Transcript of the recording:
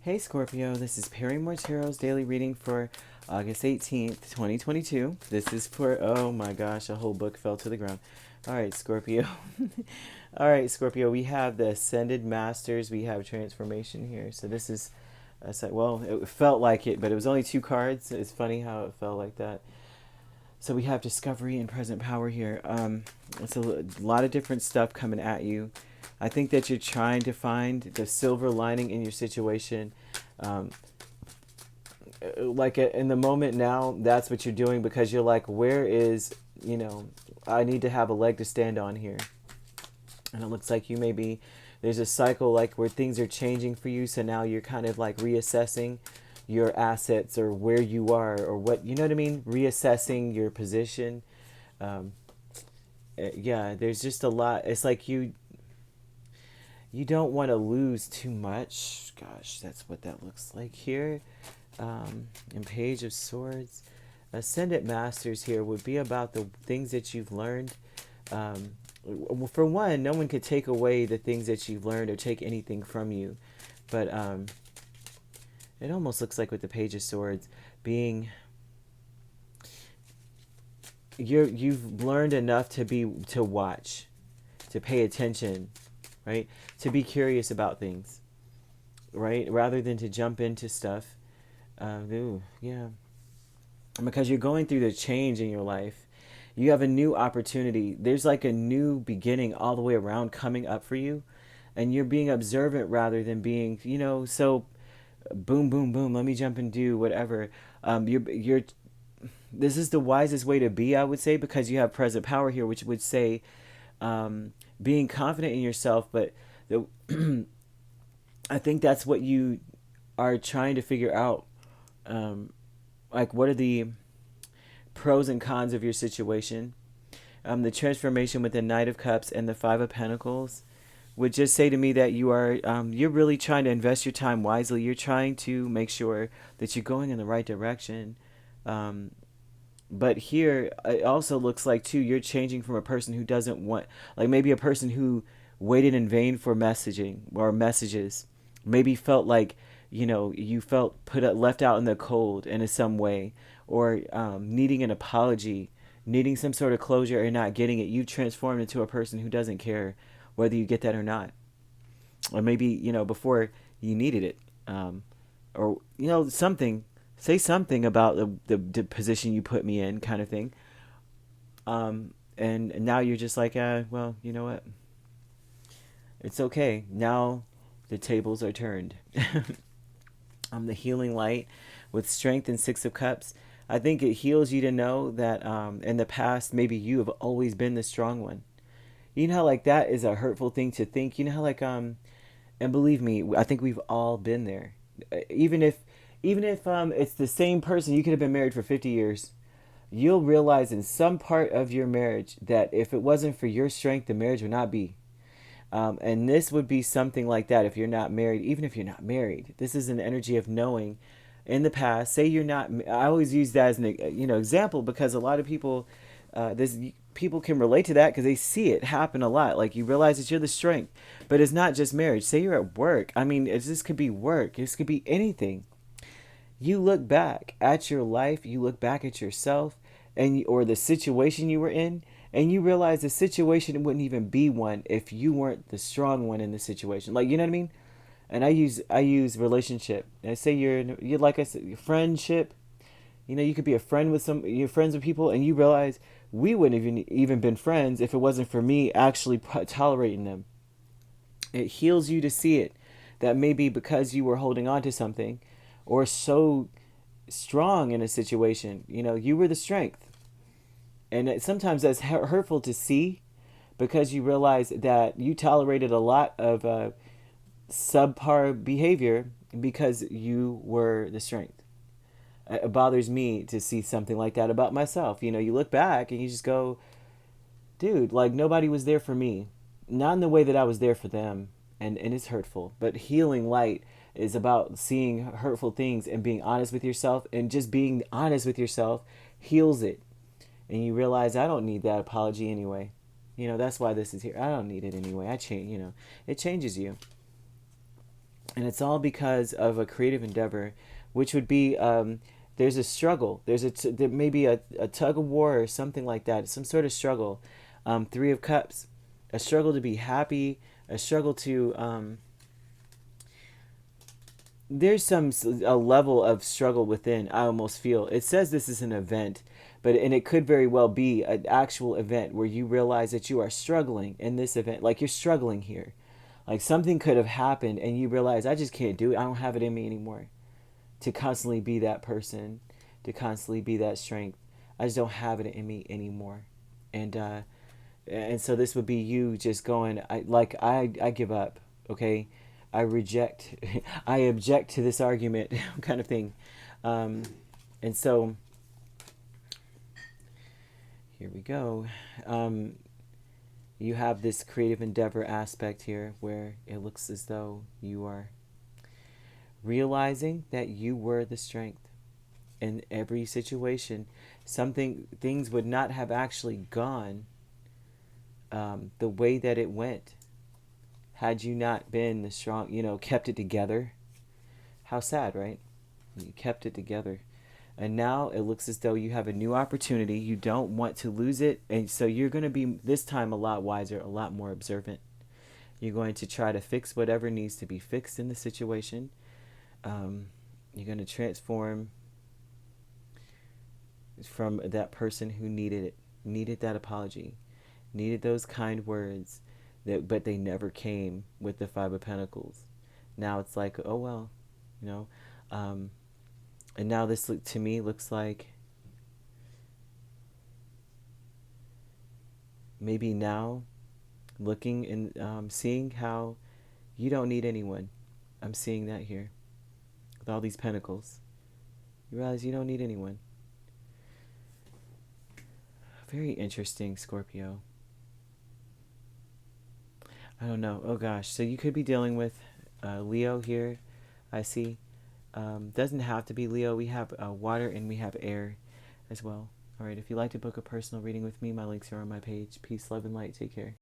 Hey Scorpio, this is Perrymore Tarot's daily reading for August 18th, 2022. This is for, oh my gosh, a whole book fell to the ground. All right, Scorpio. All right, Scorpio, we have the Ascended Masters. We have Transformation here. So this is, well, it felt like it, but it was only 2 cards. It's funny how it felt like that. So we have Discovery and Present Power here. It's a lot of different stuff coming at you. I think that you're trying to find the silver lining in your situation. Um, like in the moment now, that's what you're doing because you're like, where is, I need to have a leg to stand on here. And it looks like you maybe, there's a cycle like where things are changing for you. So now you're kind of like reassessing your assets or where you are or what, you know what I mean? Reassessing your position. Yeah, there's just a lot. It's like you don't want to lose too much. Gosh, that's what that looks like here. And Page of Swords. Ascendant Masters here would be about the things that you've learned. For one, no one could take away the things that you've learned or take anything from you. But it almost looks like with the Page of Swords being... You've learned enough to watch, to pay attention, right? To be curious about things, right? Rather than to jump into stuff. Yeah. Because you're going through the change in your life. You have a new opportunity. There's like a new beginning all the way around coming up for you. And you're being observant rather than being, so boom, boom, boom, let me jump and do whatever. This is the wisest way to be, I would say, because you have present power here, which would say being confident in yourself. But I think that's what you are trying to figure out. Like, what are the pros and cons of your situation? The transformation with the Knight of Cups and the Five of Pentacles would just say to me that you are you're really trying to invest your time wisely. You're trying to make sure that you're going in the right direction. But here, it also looks like, too, you're changing from a person who doesn't want... Like, maybe a person who waited in vain for messaging or messages. Maybe felt like, you felt left out in the cold in some way. Or needing an apology, needing some sort of closure and not getting it. You've transformed into a person who doesn't care whether you get that or not. Or maybe, before you needed it. Or, something... Say something about the position you put me in, kind of thing. And now you're just like, well, you know what? It's okay. Now the tables are turned. The healing light with strength and Six of Cups. I think it heals you to know that in the past, maybe you have always been the strong one. You know how like that is a hurtful thing to think. You know how like, and believe me, I think we've all been there. Even if it's the same person, you could have been married for 50 years. You'll realize in some part of your marriage that if it wasn't for your strength, the marriage would not be. And this would be something like that if you're not married. Even if you're not married, this is an energy of knowing. In the past, say you're not... I always use that as an example because a lot of people... people can relate to that because they see it happen a lot. Like, you realize that you're the strength. But it's not just marriage. Say you're at work. I mean, this could be work. This could be anything. You look back at your life, you look back at yourself, or the situation you were in, and you realize the situation wouldn't even be one if you weren't the strong one in the situation. Like, you know what I mean? And I use relationship. And I say you're like I said, your friendship. You could be a friend with you're friends with people, and you realize we wouldn't even been friends if it wasn't for me actually tolerating them. It heals you to see it, that maybe because you were holding on to something, or so strong in a situation, you were the strength. And sometimes that's hurtful to see because you realize that you tolerated a lot of subpar behavior because you were the strength. It bothers me to see something like that about myself. You look back and you just go, dude, like nobody was there for me. Not in the way that I was there for them. And it's hurtful. But healing light is about seeing hurtful things and being honest with yourself, and just being honest with yourself heals it. And you realize, I don't need that apology anyway. That's why this is here. I don't need it anyway. It changes you. And it's all because of a creative endeavor, which would be there's a struggle. There may be a tug of war or something like that. Some sort of struggle. Three of Cups, a struggle to be happy, a struggle to there's a level of struggle within. I almost feel it says this is an event, and it could very well be an actual event where you realize that you are struggling in this event, like you're struggling here, like something could have happened and you realize I just can't do it. I don't have it in me anymore to constantly be that person, to constantly be that strength. I just don't have it in me anymore, and so this would be you just going, I give up. Okay, I reject, I object to this argument, kind of thing. And so here we go. You have this creative endeavor aspect here where it looks as though you are realizing that you were the strength in every situation. Things would not have actually gone the way that it went had you not been the strong, kept it together. How sad, right? You kept it together. And now it looks as though you have a new opportunity. You don't want to lose it. And so you're going to be, this time, a lot wiser, a lot more observant. You're going to try to fix whatever needs to be fixed in the situation. You're going to transform from that person who needed that apology, needed those kind words, but they never came with the Five of Pentacles. Now it's like, oh well, and now this to me looks like maybe now looking and seeing how you don't need anyone. I'm seeing that here with all these pentacles. You realize you don't need anyone. Very interesting, Scorpio. I don't know. Oh gosh. So you could be dealing with Leo here. I see. Doesn't have to be Leo. We have water and we have air as well. All right. If you'd like to book a personal reading with me, my links are on my page. Peace, love, and light. Take care.